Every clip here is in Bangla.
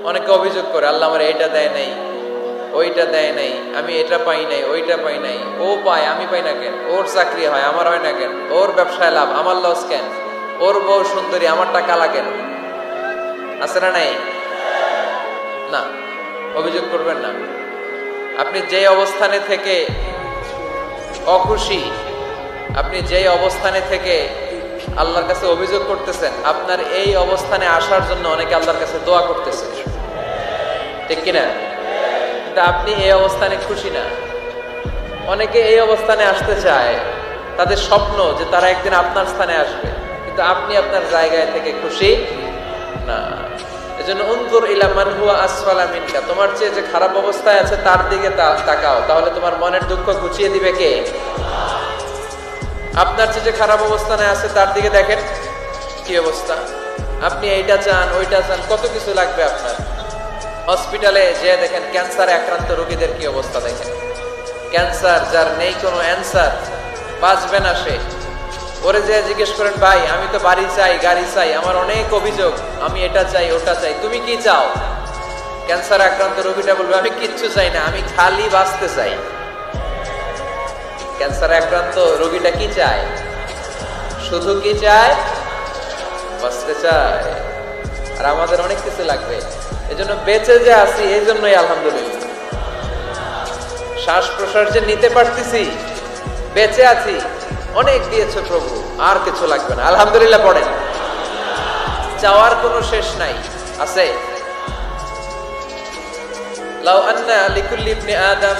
অনেকে অভিযোগ করে আল্লাহ আমার এইটা দেয় নাই, ওইটা দেয় নাই, আমি এটা পাই নাই, ওইটা পাই নাই। ও পায়, আমি পাই না কেন? ওর চাকরি হয়, আমার হয় না কেন? ওর ব্যবসায় লাভ, আমার লস কেন? ওর বউ সুন্দরী, আমারটা কালা কেন? আছে না নাই? না, অভিযোগ করবেন না। আপনি যে অবস্থানে থেকে অখুশি, আপনি যেই অবস্থানে থেকে আল্লাহর কাছে অভিযোগ করতেছেন, আপনার এই অবস্থানে আসার জন্য অনেকে আল্লাহর কাছে দোয়া করতেছে, ঠিক কিনা? কিন্তু আপনি এই অবস্থানে খুশি না। অনেকে এই অবস্থানে আসতে চায়, তাদের স্বপ্ন যে তারা একদিন আপনার স্থানে আসবে, কিন্তু আপনি আপনার জায়গায় থেকে খুশি না। এজন্য উনজুর ইলা মান হুয়া আসফালা মিনকা, তোমার চেয়ে যে খারাপ অবস্থায় আছে তার দিকে তাকাও, তাহলে তোমার মনের দুঃখ ঘুচিয়ে দিবে কে? আপনার চেয়ে যে খারাপ অবস্থানে আছে তার দিকে দেখেন কি অবস্থা। আপনি এইটা চান, ওইটা চান, কত কিছু লাগবে আপনার। হসপিটালে যে দেখেন ক্যান্সারে আক্রান্ত রোগীদের কি অবস্থা দেখেন। ক্যান্সার যার নেই কোনো অ্যান্সার, বাঁচবে না সে। ওরে যে জিজ্ঞেস করেন, ভাই আমি তো বাড়ি চাই, গাড়ি চাই, আমার অনেক অভিযোগ, আমি এটা চাই, ওটা চাই, তুমি কি চাও? ক্যান্সার আক্রান্ত রোগীটা বলবে, আমি কিচ্ছু চাই না, আমি খালি বাঁচতে চাই। ক্যান্সার আক্রান্ত রোগীটা কি চায়? শুধু কি চায়? বাঁচতে চায়। আর আমাদের অনেক কিছু লাগবে। এজন্য বেঁচে যে আছি, এই জন্যই আলহামদুলিল্লাহ। শ্বাস প্রশ্বাস যে নিতে পারতেছি, বেঁচে আছি, অনেক দিয়েছে প্রভু, আর কিছু লাগবে না, আলহামদুলিল্লাহ পড়েন। চাওয়ার কোনো শেষ নাই, আছে? লাউ আন্না লিকুল্লি ইবনি আদম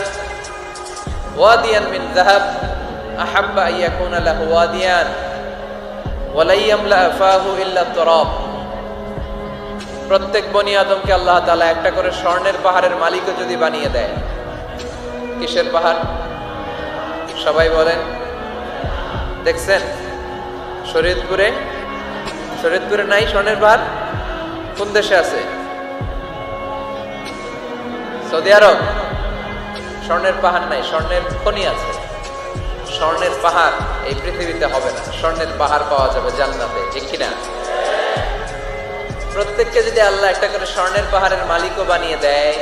ওয়াদিয়ান মিন যাহাব আহাব্বা আন ইয়াকুনা লাহু ওয়াদিয়ান ওয়া লা ইয়ামলা ফাহু ইল্লা তুরাব। প্রত্যেক বনি আদমকে আল্লাহ তাআলা একটা করে স্বর্ণের পাহাড়ের মালিকও যদি বানিয়ে দেয়। কিসের পাহাড়? সবাই বলেন। দেখছেন শরীয়তপুরে? শরীয়তপুরে নাই স্বর্ণের পাহাড়? কোন দেশে আছে? সৌদি আরব। স্বর্ণের পাহাড় নাই, স্বর্ণের খনি আছে। স্বর্ণের পাহাড় এই পৃথিবীতে হবে না, স্বর্ণের পাহাড় পাওয়া যাবে জান্নাতে, ঠিক কিনা? প্রত্যেককে যদি আল্লাহ একটা করে স্বর্ণের পাহাড়ের মালিকও বানিয়ে দেয়,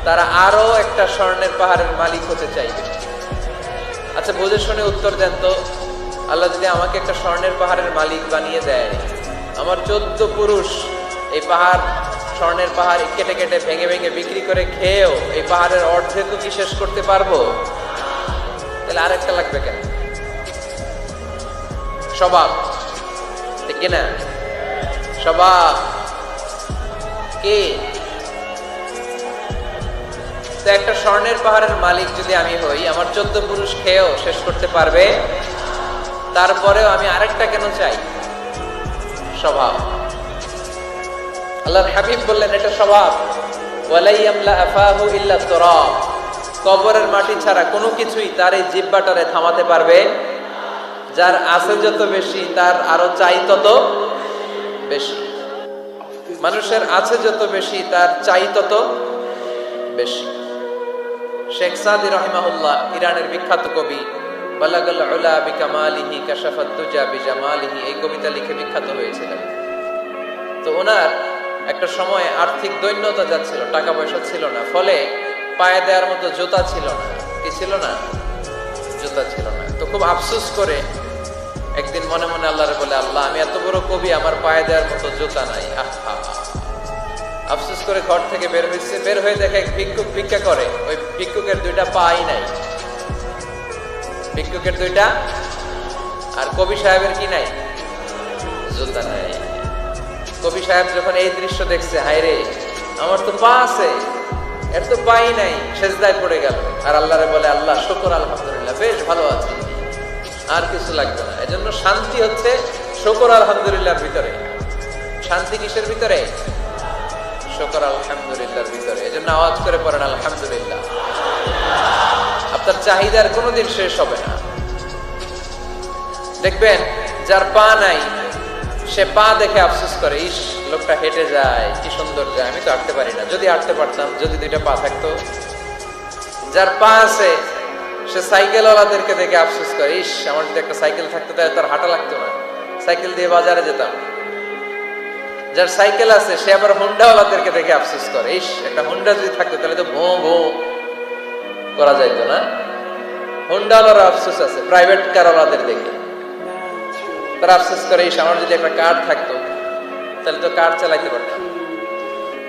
তারা আরো একটা স্বর্ণের পাহাড়ের মালিক হতে চাইবে। আচ্ছা বুঝে শুনে উত্তর দেন তো, আল্লাহ যদি আমাকে একটা স্বর্ণের পাহাড়ের মালিক বানিয়ে দেয়, আমার 14 পুরুষ এই পাহাড়, স্বর্ণের পাহাড় কেটে কেটে ভেঙে ভেঙে বিক্রি করে খেয়েও এই পাহাড়ের অর্ধেকও কি শেষ করতে পারবো? তাহলে আরেকটা লাগবে কেন? স্বভাব, ঠিক কিনা? স্বভাব কি? তো একটা স্বর্ণের পাহাড়ের মালিক যদি আমি হই, আমার 14 পুরুষ খেয়েও শেষ করতে পারবে, তারপরেও আমি আরেকটা কেন চাই? স্বভাব। আল্লাহর হাবিব বললেন এটা স্বভাব। ওয়ালা ইয়ামলা আফাহু ইল্লা তুরাব। কবরের মাটি ছাড়া কোনো কিছুই তার এই জিহ্বাটারে থামাতে পারবে। যার আছে যত বেশি, তার আরো চাই তত বেশি। মানুষের আছে যত বেশি, তার চাই তত বেশি। শেখ সাদি রাহিমাহুল্লাহ, ইরানের বিখ্যাত কবি, বালাগাল উলা বিকামালিহি কাশাফাত দুজা বিজামালিহি, এই কবিতা লিখে বিখ্যাত হয়েছিলেন। তো ওনার একটা সময় আর্থিক দৈন্যতা যাচ্ছিল, টাকা পয়সা ছিল না, ফলে পায়ে দেওয়ার মতো জুতা ছিল না। কি ছিল না? জুতা ছিল না। তো খুব আফসোস করে একদিন মনে মনে আল্লাহরে বলে, আল্লাহ আমি এত বড় কবি, আমার পায়ে দেওয়ার মতো জুতা নাই। আহা, আফসোস করে ঘর থেকে বের হয়েছে। বের হয়ে দেখে এক ভিক্ষুক ভিক্ষা করে, ওই ভিক্ষুকের 2টা পাই নাই। ভিক্ষুকের 2টা, আর কবি সাহেবের কি নাই? জুতা নাই। কবি সাহেব যখন এই দৃশ্য দেখছে, হায় রে, আমার তো পা আছে, এর তো পাই নাই, সেজদায় পড়ে গেল। আর আল্লাহরে বলে, আল্লাহ শুকর, আলহামদুলিল্লাহ, বেশ ভালো আছি, আর কিছু লাগবে না। এজন্য শান্তি হচ্ছে শুকর আলহামদুলিল্লাহর ভিতরে। শান্তি কিসের ভিতরে? শুকর আলহামদুলিল্লাহর ভিতরে। এজন্য আওয়াজ করে পড়েন আলহামদুলিল্লাহ। আপনার চাহিদার কোনোদিন শেষ হবে না। দেখবেন যার পা নাই, সে পা দেখে আফসোস করে, ইস লোকটা হেঁটে যায়, কি সুন্দর যায়, আমি তো হাঁটতে পারি না, যদি হাঁটতে পারতাম, যদি 2টা পা থাকতো। যার পা আছে, সে সাইকেলওয়ালাদেরকে দেখে আফসোস করে, ইস আমার যদি একটা সাইকেল থাকতো তাহলে তার হাঁটা লাগতো না, সাইকেল দিয়ে বাজারে যেতাম। যার সাইকেল আছে সে আবার হুন্ডাওয়ালাদেরকে দেখে আফসোস করে, ইস একটা হুন্ডা যদি থাকতো তাহলে তো ভো ভো করা যাইতো না। হুন্ডাওয়ালার আফসোস আছে প্রাইভেট কারওয়ালাদের দেখে, তারা আফসোস করে ইস আমার যদি একটা কার থাকতো তাহলে তো কার চালাইতে পারতাম।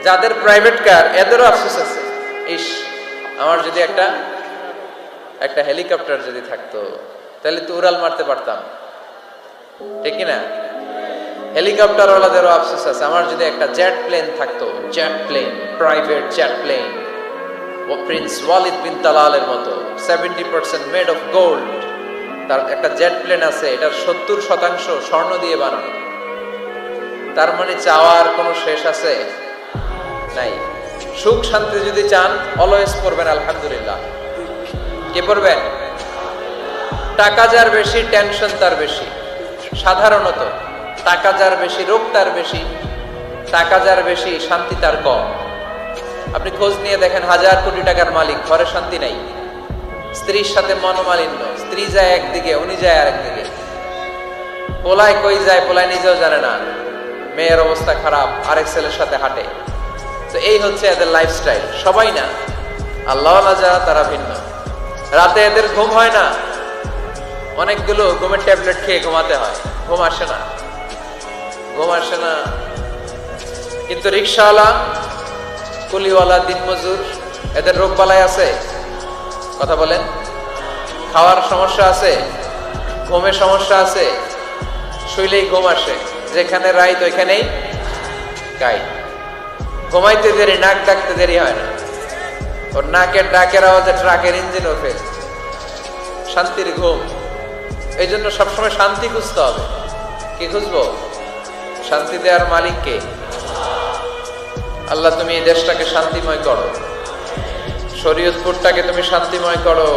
যাদের প্রাইভেট কার এদেরও আফসোস আছে, ইস আমার যদি একটা হেলিকপ্টার যদি থাকতো তাহলে তো উড়াল মারতে পারতাম, ঠিক না? হেলিকপ্টার ওয়ালাদেরও আফসোস আছে, আমার যদি একটা জেট প্লেন থাকতো, jet plane, private jet plane, ও প্রিন্স ওয়ালিদ বিন তালালের মতো 70% মেড অফ গোল্ড, তার একটা জেট প্লেন আছে, এটার 70% স্বর্ণ দিয়ে বানানো। তার মানে চাওয়ার কোনো শেষ আছে নাই। সুখ শান্তি যদি চান অলওয়েজ পড়বেন আলহামদুলিল্লাহ। কি পড়বেন? টাকা যার বেশি টেনশন তার বেশি। সাধারণত টাকা যার বেশি রোগ তার বেশি, টাকা যার বেশি শান্তি তার কম। আপনি খোঁজ নিয়ে দেখেন, 1000 কোটি টাকার মালিক, ঘরে শান্তি নাই, স্ত্রীর সাথে মনোমালিন্য, স্ত্রী যায় একদিকে উনি যায় আরেকদিকে, পোলায় কই যায় পোলায় নিজেও জানে না, মেয়ের অবস্থা খারাপ, আরেক ছেলের সাথে হাঁটে। তো এই হচ্ছে এদের লাইফস্টাইল। সবাই না, আল্লাহওয়ালা যারা তারা ভিন্ন। রাতে এদের ঘুম হয় না, অনেকগুলো ঘুমের ট্যাবলেট খেয়ে ঘুমাতে হয়, ঘুম আসে না, ঘুম আসে না। কিন্তু রিক্সাওয়ালা, কুলিওয়ালা, দিনমজুর, এদের রোগ বালাই আছে? কথা বলেন। খাওয়ার সমস্যা আছে, ঘুমের সমস্যা আছে, শুইলেই ঘুম আসে, যেখানে রাইত ওইখানেই গাই। ঘুমাইতে দেরি, নাক ডাকতে দেরি হয় না, ওর নাকের ডাকের আওয়াজে ট্রাকের ইঞ্জিনও ফেল। শান্তির ঘুম। এই জন্য সবসময় শান্তি খুঁজতে হবে। কি খুঁজবো? শান্তি দেওয়ার মালিক কে? আল্লাহ তুমি এই দেশটাকে শান্তিময় করো, শরীয়তপুরটাকে তুমি শান্তিময় করো,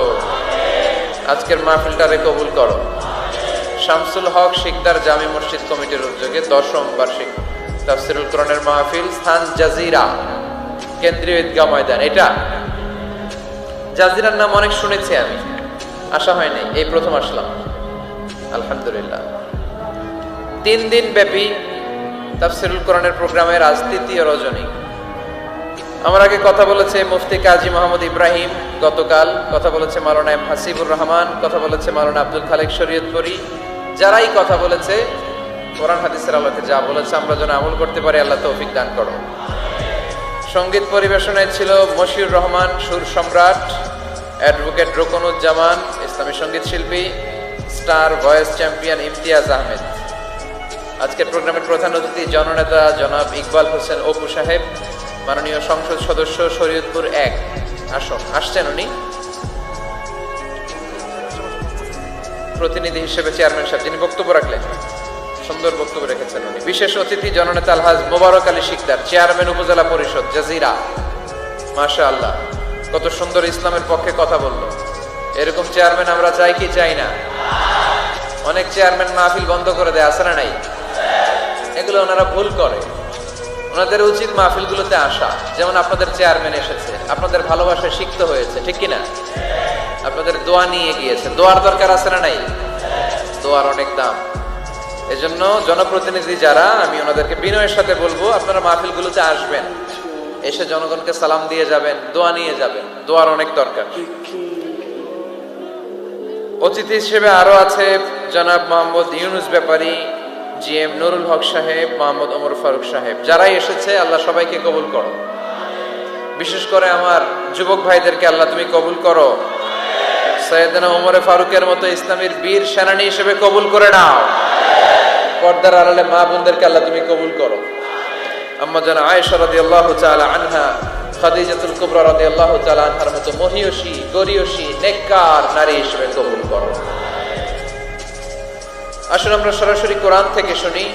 আজকের মাহফিলটারে কবুল করো। শামসুল হক শিকদার জামি মসজিদ কমিটির উদ্যোগে 10ম বার্ষিক তাফসীরুল কোরআনের মাহফিল, স্থান জাজিরা, কেন্দ্রীয় ঈদগাহ ময়দান। এটা জাজিরার নাম অনেক শুনেছি আমি, আসা হয় নাই, এই প্রথম আসলাম আলহামদুলিল্লাহ। 3 দিন ব্যাপী তাফসীরুল কোরআনের প্রোগ্রামের আজ 3য় রজনী। আমার আগে কথা বলেছে মুফতি কাজী মোহাম্মদ ইব্রাহিম, গতকাল কথা বলেছে মাওলানা এম হাসিবুর রহমান, কথা বলেছে মাওলানা আব্দুল খালেক শরীয়তপুরী। যারাই কথা বলেছে কোরআন হাদিসের আলোকে যা বলেছে আমরা যেন আমল করতে পারি, আল্লাহ তৌফিক দান করো। সঙ্গীত পরিবেশনায় ছিল মশিউর রহমান সুর সম্রাট, অ্যাডভোকেট রোকনুজ্জামান ইসলামী সঙ্গীত শিল্পী, star voice champion Imtiaz Ahmed. আজকের প্রোগ্রামের প্রধান অতিথি জননেতা জনাব ইকবাল হোসেন অপু সাহেব, মাননীয় সংসদ সদস্য শরীয়তপুর 1 আসন, আসছেন উনি প্রতিনিধি হিসেবে, চেয়ারম্যান সাহেব যিনি বক্তব্য রাখলেন, সুন্দর বক্তব্য রেখেছেন উনি। বিশেষ অতিথি জননেতা আলহাজ মোবারক আলী শিকদার, চেয়ারম্যান উপজেলা পরিষদ জাজিরা। মাশাআল্লাহ, কত সুন্দর ইসলামের পক্ষে কথা বললো। এরকম চেয়ারম্যান আমরা চাই কি চাই না? অনেক চেয়ারম্যান মাহফিল বন্ধ করে দেয়, আছে না নাই? এগুলো ওনারা ভুল করে। ওনাদের উচিত মাহফিলগুলোতে আসা। যেমন আপনাদের চেয়ারম্যান এসেছে, আপনাদের ভালোবাসায় সিক্ত হয়েছে, ঠিক কিনা? আপনাদের দোয়া নিয়ে গিয়েছে, দোয়ার দরকার আছে না নাই? দোয়ার অনেক দাম। এজন্য জনপ্রতিনিধি যারা, আমি ওনাদেরকে বিনয়ের সাথে বলবো আপনারা মাহফিলগুলোতে আসবেন, এসে জনগণকে সালাম দিয়ে যাবেন, দোয়া নিয়ে যাবেন, দোয়ার অনেক দরকার। অতিথি হিসেবে আরো আছে জনাব মোহাম্মদ ইউনুস ব্যাপারী, জিএম নুরুল হক সাহেব, মোহাম্মদ ওমর ফারুক সাহেব। যারাই এসেছে আল্লাহ সবাইকে কবুল করো। বিশেষ করে আমার যুবক ভাইদেরকে আল্লাহ তুমি কবুল করো। সৈয়দনা ওমর ফারুকের মতো ইসলামের বীর সেনানী হিসেবে কবুল করে নাও। পর্দার আড়ালে মা বোনদেরকে আল্লাহ তুমি কবুল করো। আম্মা জান আয়েশা রাদিয়াল্লাহু তাআলা আনহা, খাদিজাতুল কুবরা রাদিয়াল্লাহু তাআলা আনহার মতো মহিয়সী, গরিয়সী, নেককার নারী হিসেবে কবুল করো। আসুন আমরা সরাসরি কোরআন থেকে শুনি,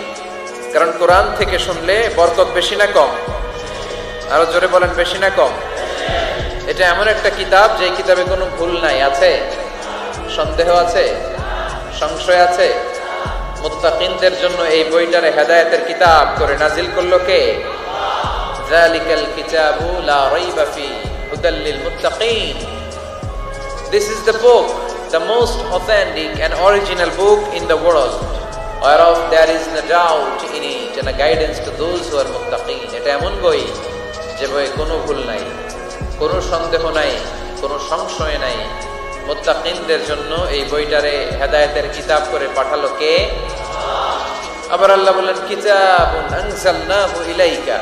কারণ কোরআন থেকে শুনলে বরকত বেশি না কম? আরো জোরে বলেন, বেশি না কম? এটা এমন একটা কিতাব যে কিতাবে কোনো ভুল নাই। আছে? সন্দেহ আছে? সংশয় আছে? মুত্তাকিনদের জন্য এই বইটারে হেদায়েতের কিতাব করে নাজিল করলো কে? যালিকাল কিতাবু লা রাইবা ফি হুদাল লিল মুত্তাকিন। This is the book, the most authentic and original book in the world. whereof there is no doubt in it and a guidance to those who are muttaqin. এটা এমন বই যে বইয়ে কোনো ভুল নাই, কোনো সন্দেহ নাই, কোনো সংশয় নাই। মুত্তাকিনদের জন্য এই বইটারে হেদায়েতের কিতাব করে পাঠালো কে? আবার আল্লাহ বলেন কিতাবুন আনজালনাহু ইলাইকা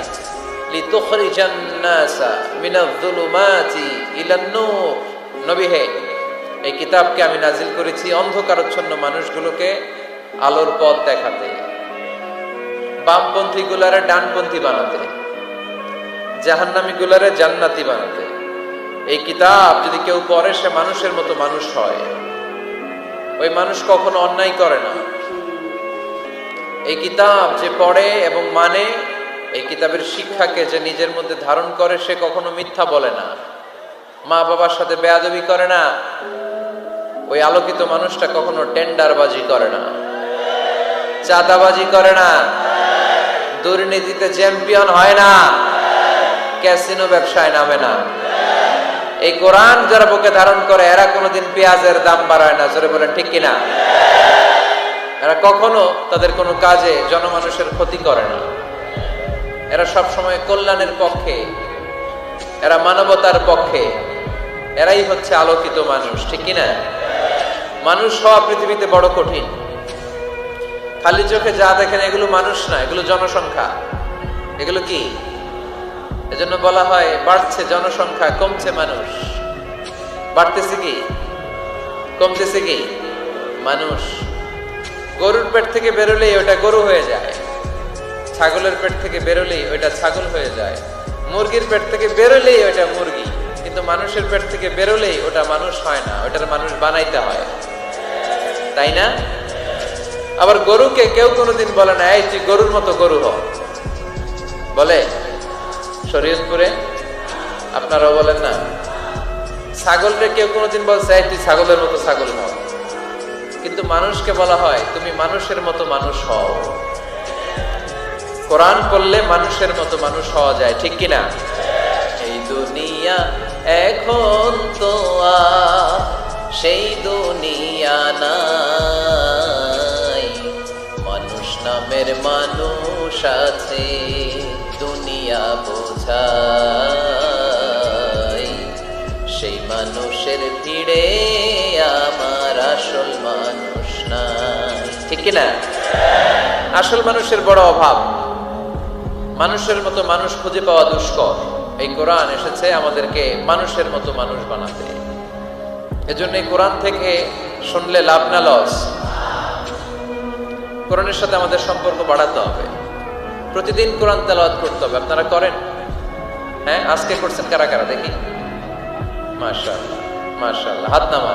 লিতুখরিজান নাসা মিনায-যুলুমাতি ইলান-নূর। নবী হে, এই কিতাবকে আমি নাজিল করেছি অন্ধকারাচ্ছন্ন মানুষগুলোকে আলোর পথ দেখাতে, বামপন্থী গুলারে ডানপন্থী বানাতে, জাহান্নামী গুলারে জান্নাতি বানাতে। এই কিতাব যদি কেউ পড়ে সে মানুষের মতো মানুষ হয়। ওই মানুষ কখনো অন্যায় করে না। এই কিতাব যে পড়ে এবং মানে, এই কিতাবের শিক্ষাকে যে নিজের মধ্যে ধারণ করে সে কখনো মিথ্যা বলে না, মা বাবার সাথে বেয়াদবি করে না। ওই আলোকিত মানুষটা কখনো টেন্ডারবাজি করে না, চাঁদাবাজি করে না, দুর্নীতিতে চ্যাম্পিয়ন হয় না, ক্যাসিনো ব্যবসায় নামে না। এই কোরআন যারা বুকে ধারণ করে এরা কোনোদিন পেঁয়াজের দাম বাড়ায় না। জোরে বলেন ঠিক কিনা? এরা কখনো তাদের কোনো কাজে জনমানুষের ক্ষতি করে না। এরা সব সময় কল্যাণের পক্ষে, এরা মানবতার পক্ষে। এরাই হচ্ছে আলোকিত মানুষ, ঠিক কিনা? মানুষ হওয়া পৃথিবীতে বড় কঠিন। খালি চোখে যা দেখেন এগুলো মানুষ না, এগুলো জনসংখ্যা। এগুলো কি? এজন্য বলা হয় বাড়ছে জনসংখ্যা, কমছে মানুষ। বাড়তেছে কি, কমতেছে কি? মানুষ। গরুর পেট থেকে বেরোলেই ওটা গরু হয়ে যায়, ছাগলের পেট থেকে বেরোলেই ওইটা ছাগল হয়ে যায়, মুরগির পেট থেকে বেরোলেই ওইটা মুরগি। কিন্তু মানুষের পেট থেকে বেরোলেই ওটা মানুষ হয় না, ওটার মানুষ বানাইতে হয়, তাই না? আবার গরুকে কেউ কোনোদিন বলে না এই তুই গরুর মতো গরু হ, বলে? শরীয়তপুরে আপনারাও বলেন না? ছাগলকে কেউ কোনোদিন বলছে এই তুই ছাগলের মতো ছাগল হও। কিন্তু মানুষকে বলা হয় তুমি মানুষের মতো মানুষ হও। কোরআন পড়লে মানুষের মতো মানুষ হওয়া যায়, ঠিক কিনা? এই দুনিয়া এখন তো আর সেই দুনিয়া নাই, মানুষ নামের মানুষ আছে দুনিয়া বোঝাই, সেই মানুষের ভিড়ে আমার আসল মানুষ নাই, ঠিক কিনা? আসল মানুষের বড় অভাব। মানুষের মতো মানুষ খুঁজে পাওয়া দুষ্কর। এই কোরআন এসেছে আমাদেরকে মানুষের মতো মানুষ বানাতে। এজন্য এই কোরআন থেকে শুনলে লাভ না লস? কোরআনের সাথে আমাদের সম্পর্ক বাড়াতে হবে। প্রতিদিন কোরআন তেলাওয়াত করতে হবে। আপনারা করেন? হ্যাঁ, আজকে করছেন কারা কারা দেখি? মাশাআল্লাহ, মাশাআল্লাহ, হাত নামান।